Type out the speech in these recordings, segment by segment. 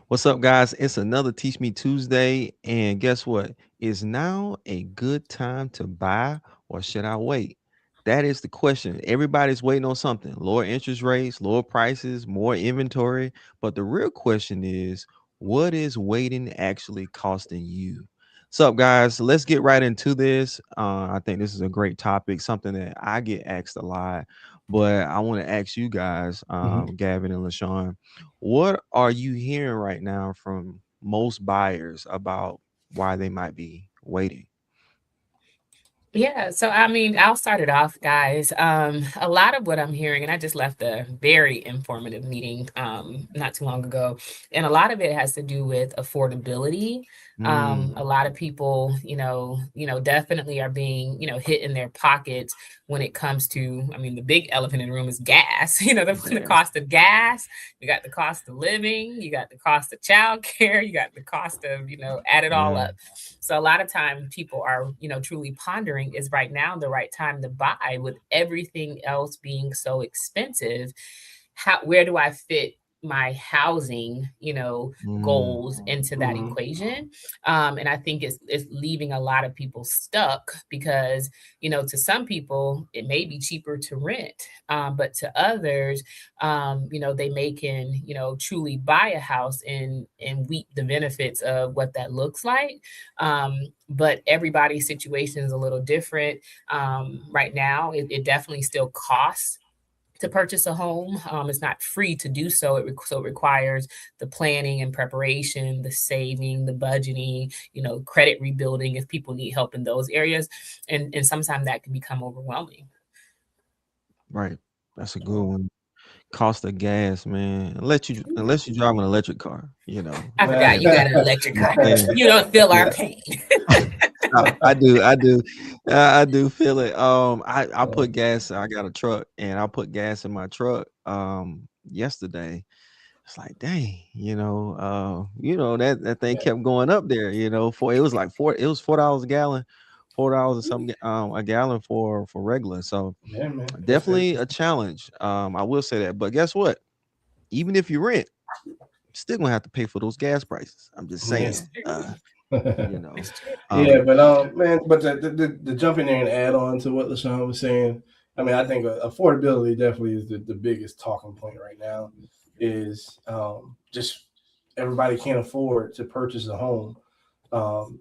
What's up, guys? It's another Teach Me Tuesday. And guess what? Is now a good time to buy or should I wait? That is the question. Everybody's waiting on something lower interest rates, lower prices, more inventory. But the real question is, what is waiting actually costing you? What's up, guys? Let's get right into this. I think this is a great topic, something that I get asked a lot. But I want to ask you guys, Mhm. Gavin and LaShawn, what are you hearing right now from most buyers about why they might be waiting? Yeah, so I mean, I'll start it off, guys. A lot of what I'm hearing, and I just left a very informative meeting not too long ago, and a lot of it has to do with affordability. Mm, A lot of people, definitely are being, hit in their pockets when it comes to, I mean, the big elephant in the room is gas. The yeah. cost of gas, you got the cost of living, you got the cost of childcare, you got the cost of, add it all Yeah. up. So a lot of time people are, truly pondering, is right now the right time to buy with everything else being so expensive? Where do I fit my housing, Mm, goals into that Mhm. equation? And I think it's leaving a lot of people stuck because, to some people it may be cheaper to rent, but to others, they may can, truly buy a house and reap the benefits of what that looks like. But everybody's situation is a little different. Right now, it definitely still costs to purchase a home. It's not free to do so. So it requires the planning and preparation, the saving, the budgeting, credit rebuilding if people need help in those areas. And sometimes that can become overwhelming. right. That's a good one. Cost of gas, man. Unless you drive an electric car, I forgot you got an electric I'm car. saying, You don't feel our yeah. pain. I do feel it. I put gas. I got a truck, and I put gas in my truck. Yesterday, it's like, dang, that thing Yeah, kept going up there. For it was like $4 a gallon, $4 or something a gallon for regular. So yeah, man. definitely a challenge. I will say that. But guess what? Even if you rent, still gonna have to pay for those gas prices. I'm just Yeah. It's saying. true. You know, It's true. Yeah, um, but man, but the jump in there and add on to what LaShawn was saying, I mean, I think affordability definitely is the biggest talking point right now. Is just everybody can't afford to purchase a home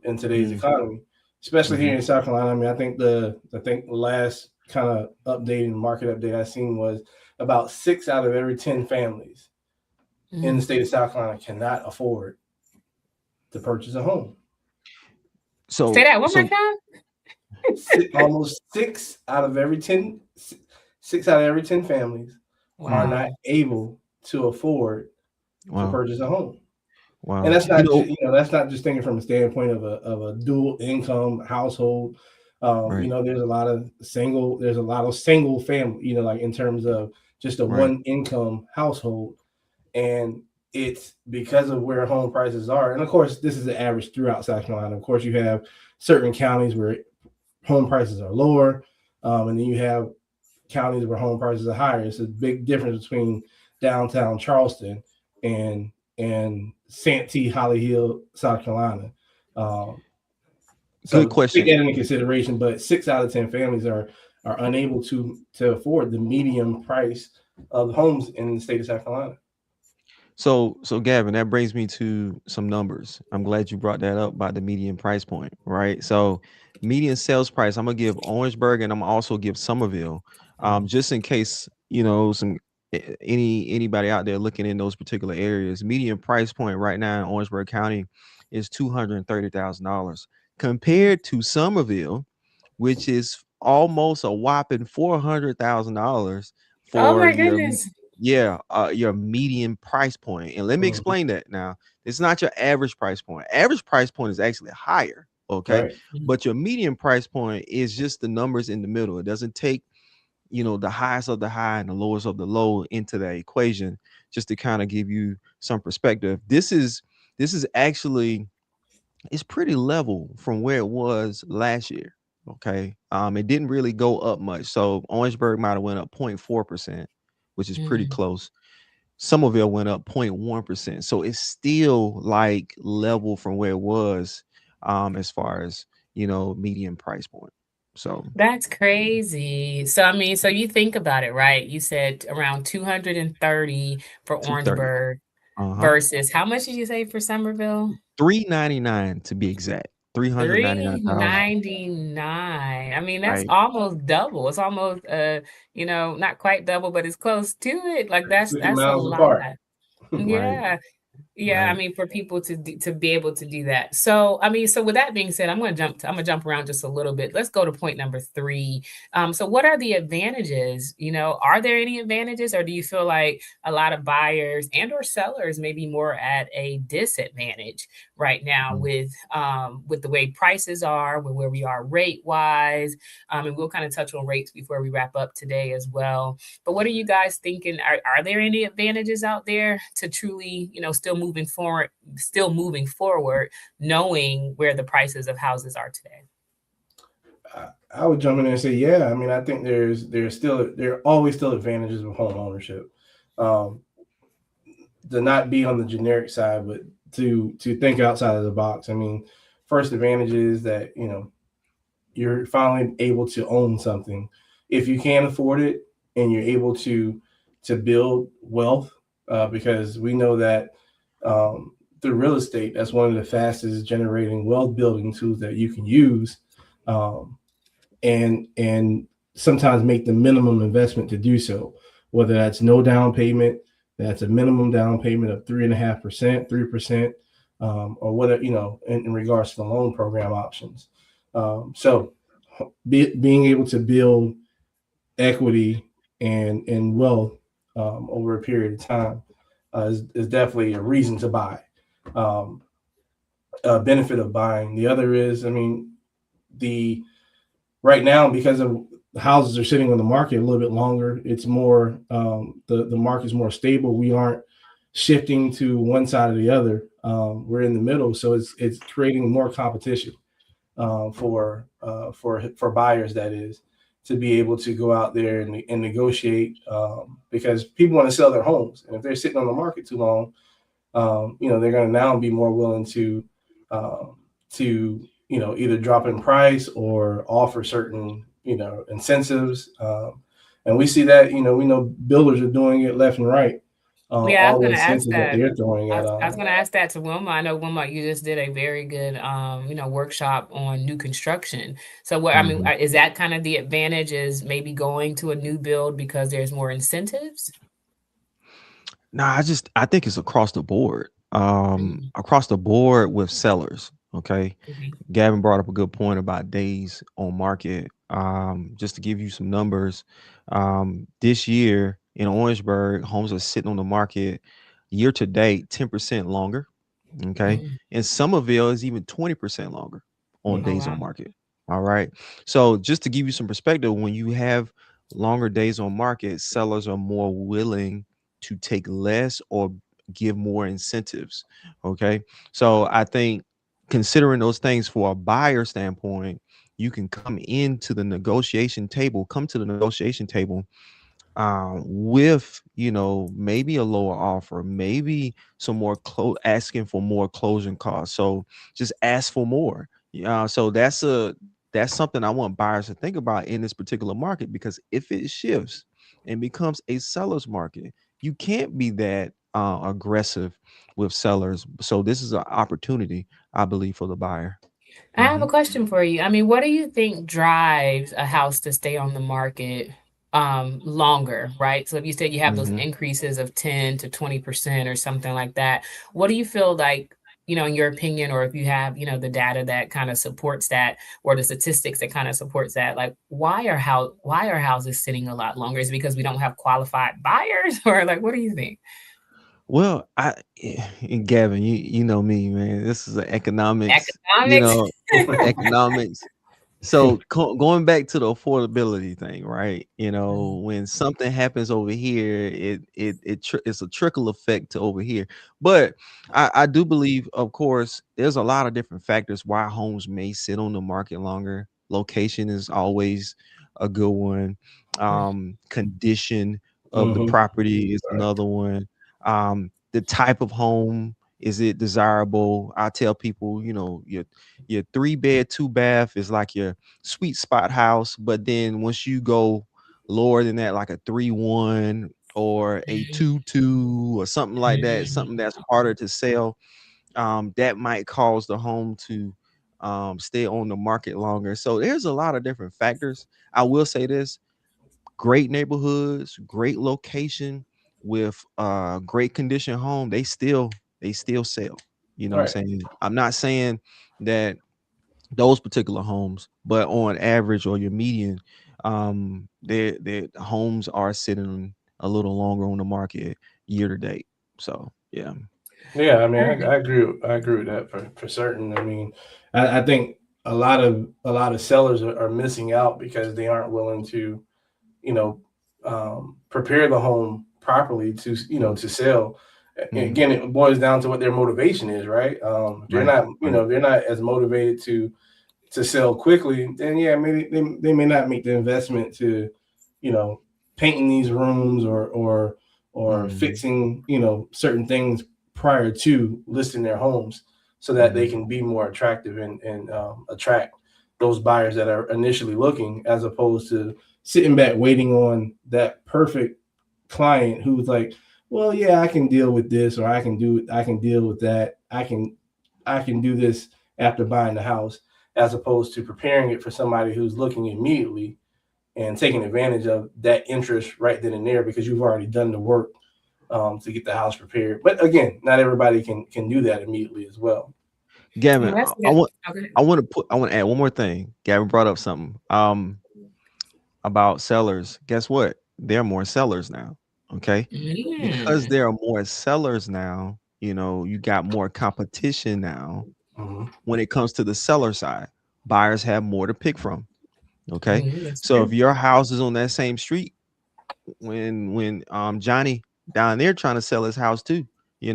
in today's mm, economy, especially here mhm. in South Carolina. I mean, I think the last kind of update and market update I seen was about 6 out of every 10 families in the Mm. state of South Carolina cannot afford to purchase a home. Say So that one more so time. Almost 6 out of every 10 families are mm, not Wow. able to afford to wow, purchase a home. And wow. that's not just thinking from a standpoint of a dual income household. Right, There's a lot of single family, like in terms of just a right, one income household, and it's because of where home prices are. And of course, this is the average throughout South Carolina. Of course, you have certain counties where home prices are lower, and then you have counties where home prices are higher. It's a big difference between downtown Charleston and Santee, Holly Hill, South Carolina. Um, good so take question. that into consideration. But 6 out of 10 families are unable to afford the medium price of homes in the state of South Carolina. So Gavin, that brings me to some numbers. I'm glad you brought that up about the median price point, right? So median sales price, I'm gonna give Orangeburg and I'm gonna also give Somerville, Mhm. just in case some anybody out there looking in those particular areas. Median price point right now in Orangeburg County is $230,000 Mm. compared to Somerville, which is almost a whopping $400,000 Oh for my your goodness. your median price point. And let me Mhm. explain that now. It's not your average price point. Average price point is actually higher, okay? Right. Mm. But your median price point is just the numbers in the middle. It doesn't take, the highest of the high and the lowest of the low into that equation just to kind of give you some perspective. This is actually it's pretty level from where it was last year. Okay. It didn't really go up much. So Orangeburg might have went up 0.4%, which is pretty Mm. close. Somerville went up 0.1%. So it's still like level from where it was, as far as, median price point. So That's crazy. So, I mean, so you think about it, right? You said around 230 for 230. Orangeburg Uh-huh. versus how much did you say for Somerville? 399 to be exact. 399,000. 399. I mean, that's Right. almost double. It's almost not quite double, but it's close to it. Like that's 50 that's a miles lot. apart. Right. Yeah. Yeah, I Right. mean, for people to be able to do that. So, I mean, so with that being said, I'm gonna jump around just a little bit. Let's go to point number three. So what are the advantages? Are there any advantages, or do you feel like a lot of buyers and or sellers may be more at a disadvantage right now Mhm. with the way prices are, with where we are rate wise? And we'll kind of touch on rates before we wrap up today as well. But what are you guys thinking? Are there any advantages out there to truly, still moving forward, knowing where the prices of houses are today? I would jump in there and say, yeah. I mean, I think there are always still advantages of home ownership. Um, to not be on the generic side, but to think outside of the box. I mean, first advantage is that you're finally able to own something if you can afford it, and you're able to build wealth, because we know that um, through real estate, that's one of the fastest generating wealth building tools that you can use, um, and sometimes make the minimum investment to do so, whether that's no down payment, that's a minimum down payment of 3.5%, 3%, or whether in regards to the loan program options. So being able to build equity and wealth over a period of time is definitely a reason to buy. Um, a benefit of buying. The other is, I mean, the right now, because of houses are sitting on the market a little bit longer, it's more the market is more stable. We aren't shifting to one side or the other. We're in the middle, so it's creating more competition for buyers. That is, to be able to go out there and negotiate, because people want to sell their homes, and if they're sitting on the market too long, they're going to now be more willing um, to either drop in price or offer certain incentives, and we see that we know builders are doing it left and right. Yeah, I was All the gonna ask incentives that that. they're throwing I at was, I was gonna ask that to Wilma. I know Wilma, you just did a very good, workshop on new construction. So what I mean, Mhm. is that kind of the advantage is maybe going to a new build because there's more incentives? Nah, I think it's across the board. Mm, Across the board with sellers. Okay. mhm, Gavin brought up a good point about days on market. Just to give you some numbers, this year in Orangeburg, homes are sitting on the market year to date 10% longer. Okay. mm. And Somerville is even 20% longer on Mhm. Oh, days wow. on market. All right. So just to give you some perspective, when you have longer days on market, sellers are more willing to take less or give more incentives. Okay. So I think considering those things for a buyer standpoint, you can come to the negotiation table with maybe a lower offer, maybe some more asking for more closing costs. So just ask for more. Yeah, so that's something I want buyers to think about in this particular market, because if it shifts and becomes a seller's market, you can't be that aggressive with sellers. So this is an opportunity, I believe, for the buyer. I have a Hmm. question for you. I mean, what do you think drives a house to stay on the market longer, right? So if you said you have those Hmm. increases of 10 to 20% or something like that, what do you feel like, in your opinion, or if you have, the data that kind of supports that or the statistics that kind of supports that, like why are houses sitting a lot longer? Is it because we don't have qualified buyers or like what do you think? Well, and Gavin, you know me, man. This is an economics, Economics? economics. So going back to the affordability thing, right? Mm, When something happens over here, it's a trickle effect to over here. But I do believe, of course, there's a lot of different factors why homes may sit on the market longer. Location is always a good one. mm, Condition of the Mhm. property is Right. another one. The type of home, is it desirable? I tell people, your 3 bed, 2 bath is like your sweet spot house. But then once you go lower than that, like a 3-1 or a Mhm. 2-2 or something like that, something that's harder to sell, that might cause the home to stay on the market longer. So there's a lot of different factors. I will say this: great neighborhoods, great location with great condition home, they still sell. You know what I'm Right. saying? I'm not saying that those particular homes, but on average or your median, their homes are sitting a little longer on the market year to date. So yeah. Yeah, I mean, All right. I agree. I agree with that for certain. I mean, I think a lot of sellers are missing out because they aren't willing to, you know, prepare the home properly to to sell. Mhm. Again, it boils down to what their motivation is, right? If they're Right, not, right. if they're not as motivated to sell quickly, then yeah, maybe they may not make the investment to, you know, painting these rooms or Mhm, fixing certain things prior to listing their homes, so that they mhm, can be more attractive and attract those buyers that are initially looking, as opposed to sitting back waiting on that perfect client who's like, well, yeah, I can deal with this, or I can deal with that. I can do this after buying the house, as opposed to preparing it for somebody who's looking immediately and taking advantage of that interest right then and there, because you've already done the work to get the house prepared. But again, not everybody can do that immediately as well. Gavin, Well, that's I good. want Okay. I want to add one more thing. Gavin brought up something about sellers. Guess what? There are more sellers now. Okay, because Mm. there are more sellers now, you got more competition now. Hmm. When it comes to the seller side, buyers have more to pick from. Okay, That's so if true. your house is on that same street, when Johnny down there trying to sell his house too, you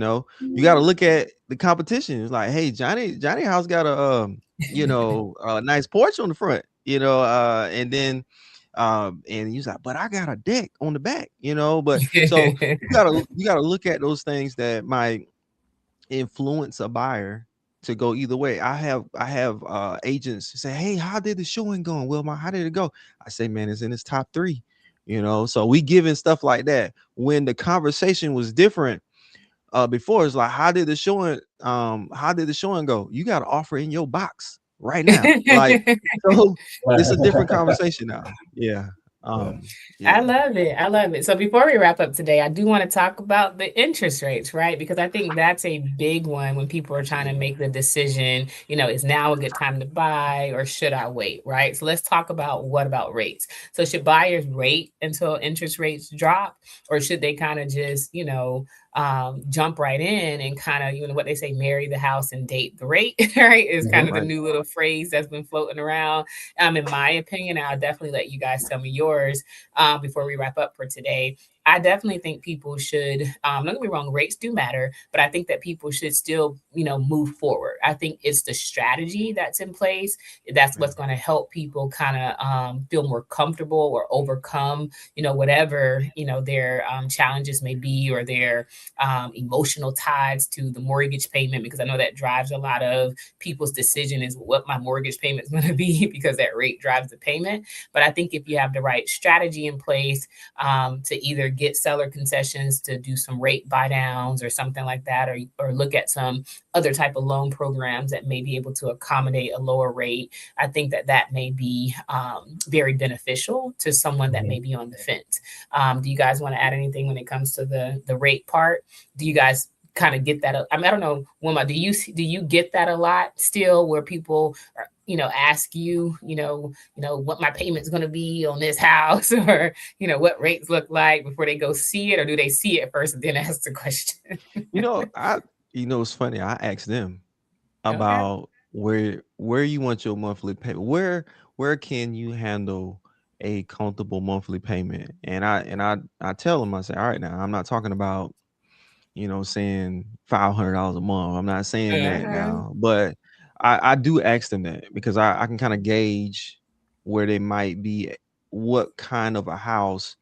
got to look at the competition. It's like, hey, Johnny house got a nice porch on the front, and then and he's like, but I got a deck on the back, but so you gotta look at those things that might influence a buyer to go either way. I have agents say, "Hey, how did the showing go?" Well, how did it go? I say, "Man, it's in its top three." So we giving stuff like that. When the conversation was different, before, it's like, how did the showing go? You got to offer in your box right now. Like, so it's a different conversation now. Yeah. Yeah. I Yeah. love it. I love it. So before we wrap up today, I do want to talk about the interest rates, right? Because I think that's a big one when people are trying to make the decision, is now a good time to buy or should I wait, right? So let's talk about what about rates. So should buyers wait until interest rates drop, or should they kind of just, jump right in and kind of, what they say, marry the house and date the rate, right? Is kind Hmm. of the Right. new little phrase that's been floating around. In my opinion, I'll definitely let you guys tell me yours before we wrap up for today. I definitely think people should, don't get me wrong, rates do matter, but I think that people should still, move forward. I think it's the strategy that's in place. That's Right. what's going to help people kind of feel more comfortable or overcome, whatever, their challenges may be, or their emotional ties to the mortgage payment, because I know that drives a lot of people's decision is what my mortgage payment is going to be because that rate drives the payment. But I think if you have the right strategy in place to either get seller concessions to do some rate buy downs or something like that, or look at some other type of loan programs that may be able to accommodate a lower rate, I think that that may be very beneficial to someone that may be on the fence. Do you guys want to add anything when it comes to the rate part? Do you guys kind of get that? I mean, I don't know, Wilma, do you get that a lot still, where people are, ask you, what my payment's going to be on this house, or what rates look like before they go see it, or do they see it first and then ask the question? You know, I it's funny. I asked them Okay. about where you want your monthly payment. Where can you handle a comfortable monthly payment? And I tell them, I say, all right, now I'm not talking about, saying $500 a month. I'm not saying that Uh-huh. now, but I do ask them that because I can kind of gauge where they might be, what kind of a house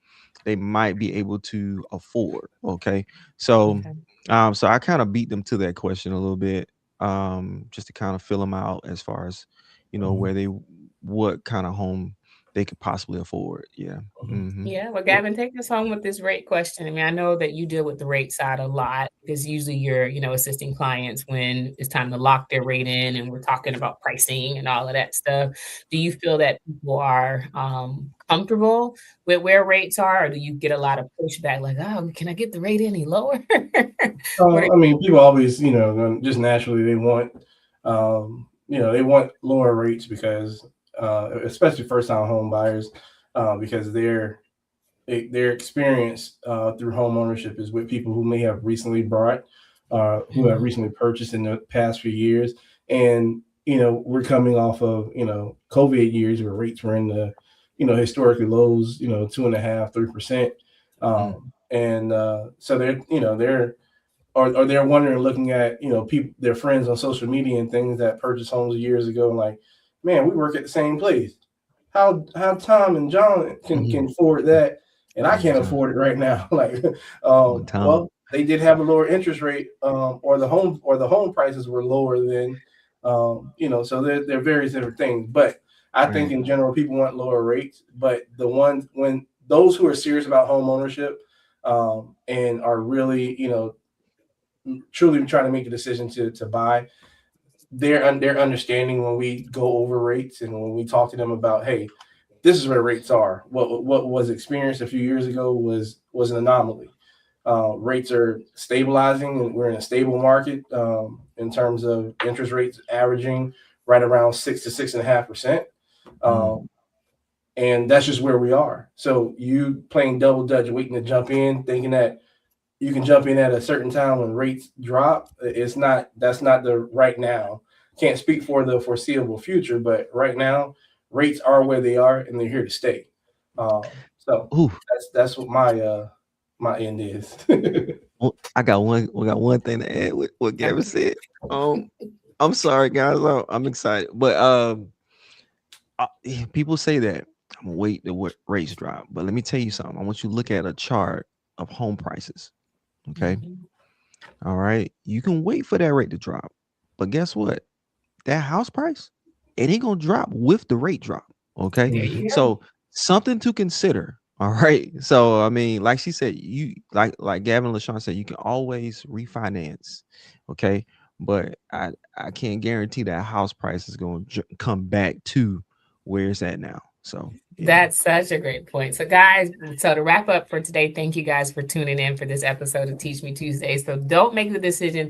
they might be able to afford. Okay. So Okay. so I kind of beat them to that question a little bit, just to kind of fill them out as far as, Mhm, where they what kind of home they could possibly afford. Yeah. mhm. Hmm. Yeah, well, Yeah. Gavin, take us home with this rate question. I mean, I know that you deal with the rate side a lot because usually you're, assisting clients when it's time to lock their rate in and we're talking about pricing and all of that stuff. Do you feel that people are comfortable with where rates are, or do you get a lot of pushback like, oh, can I get the rate any lower? What are I mean, people always, just naturally they want, they want lower rates because, especially first time home buyers, because their experience through home ownership is with people who may have recently bought, who have Mhm, recently purchased in the past few years, and we're coming off of COVID years where rates were in the historically lows, 2.5%, 3%, Mm, and so they're they're wondering, looking at people, their friends on social media and things that purchased homes years ago, and like, man, we work at the same place. How Tom and John can mhm. afford that, and I One can't time. afford it right now. Like, One time. well, they did have a lower interest rate, or the home prices were lower than, so there are various different things. But I think Right. in general, people want lower rates. But the ones when those who are serious about home ownership, and are really, truly trying to make a decision to buy, they're understanding when we go over rates and when we talk to them about, hey, this is where rates are. What was experienced a few years ago was an anomaly. Rates are stabilizing, and we're in a stable market, in terms of interest rates averaging right around 6 to 6.5%. Mm, Um, and that's just where we are. So you playing double dutch, waiting to jump in, thinking that you can jump in at a certain time when rates drop. That's not the right now. Can't speak for the foreseeable future, but right now rates are where they are and they're here to stay. So ooh, that's what my end is. I got one thing to add with what Gavin said. Um, I'm sorry, guys. I'm excited, but people say that I'm gonna wait the rates drop. But let me tell you something. I want you to look at a chart of home prices. Okay, mhm. all right. You can wait for that rate to drop, but guess what? That house price, it ain't gonna drop with the rate drop. Okay. There Mhm. you go. So something to consider. All right. So I mean, like she said, you like Gavin LaShawn said, you can always refinance. Okay. But I can't guarantee that house price is gonna come back to where it's at now. So yeah. That's such a great point. So, guys, so to wrap up for today, thank you guys for tuning in for this episode of Teach Me Tuesday. So, don't make the decision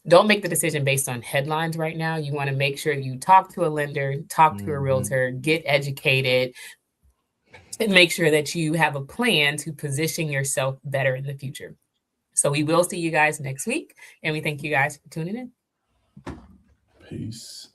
don't make the decision based on headlines right now. You want to make sure you talk to a lender, talk to a Mhm. realtor, get educated, and make sure that you have a plan to position yourself better in the future. So, we will see you guys next week, and we thank you guys for tuning in. Peace.